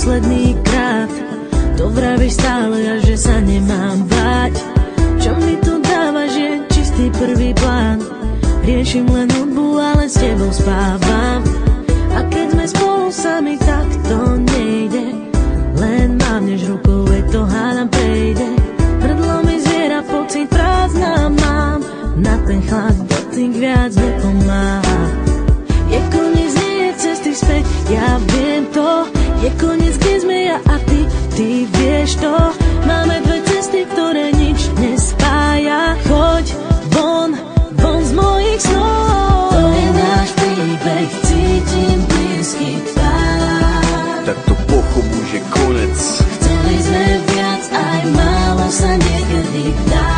posledný krát. To vravíš stále a že sa nemám báť. Čo mi tu dávaš je čistý prvý plán. Riešim len hudbu, ale s tebou spávam. A keď sme spolu sami, tak to nejde. Len mávneš rukou, veď to hádam prejde. Hrdlo mi zviera, pocit prázdna mám. Na ten chlad dotyk viac nepomáha. Je koniec, nie je cesty späť, ja viem to. Je koniec, kde sme ja a ty vieš to. Máme dve cesty, ktoré nič nespája. Choď von z mojich snov. To je náš príbeh, cítim blízky tvár. Tak to pochopu, že konec. Chceli sme viac, aj málo sa niekedy dá.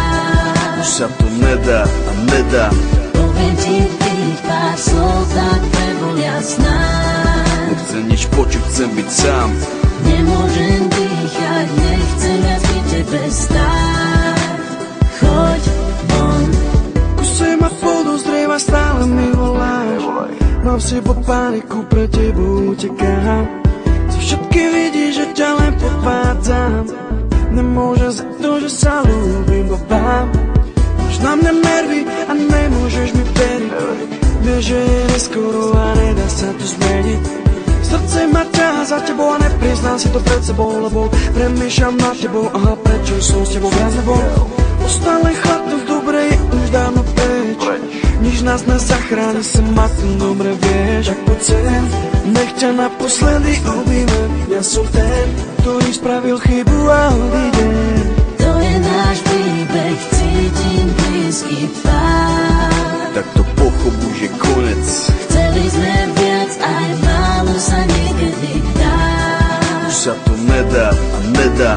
Už sa to nedá a nedá. Poviem ti tých pár slov, tak prebolia snáď. Nechcem nič počuť, chcem byť sám. Nemôžem dýchať, nechcem viac pri tebe stáť. Choď von. Kusej ma podozrieva, stále mi voláš. Mám v sebe paniku, pre tebou utekám. Co všetky vidíš, že ťa len podvádzam. Nemôžem za to, že sa ľúbim, bo vám. Máš na mňa nervy a nemôžeš mi veriť. Vieš, že je neskoro a nedá sa to zmeniť. Srdce ma ťaha za tebou a nepriznám si to pred sebou, lebo premýšľam nad tebou, aha, prečo som s tebou viac nebol. Ostal len chlad, to v dobre je už dávno preč. Nič nás nezachráni, sem ma tu dobre vieš. Tak poď sem, nech ťa naposledy objímem. Ja som ten, ktorý spravil chybu a odídem. To je náš príbeh, cítim blízky tvár. Tak to pochopu, že konec. Chceli sme viac, aj málo sa niekedy dá. Už sa to nedá a nedá.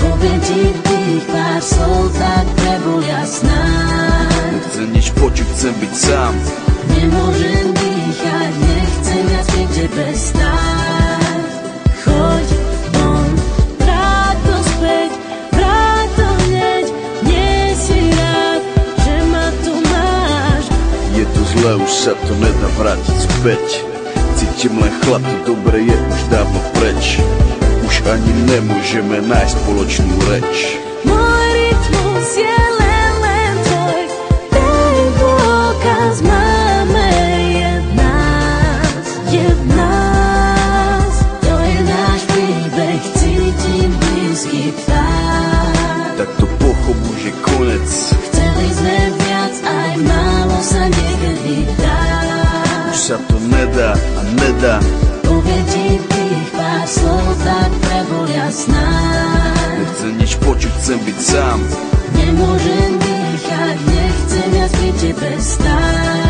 Poviem ti tých pár slov, tak prebolia snáď. Nechcem nič počuť, chcem byť sám. Nemôžem dýchať, nechcem viac pri tebe stáť. Choď von, vráť to späť, vráť to hneď. Nie si rád, že ma tu máš. Je to zlé, už sa to nedá vrátiť späť. Cítim len chlad, to dobre je už dávno preč. Už ani nemôžeme nájsť spoločnú reč. Môj rytmus je len tvoj, ten dôkaz máme nás. To je náš príbeh, cítim blízky tvár. Tak to pochopu, že konec. Chceli sme viac, aj málo sa niekedy dá. Už sa to nedá a nedá. Poviem ti tých pár slov, tak prebolia snáď. Nechcem nič počuť, chcem byť sám. Nemôžem dýchať, nechcem viac pri tebe stáť.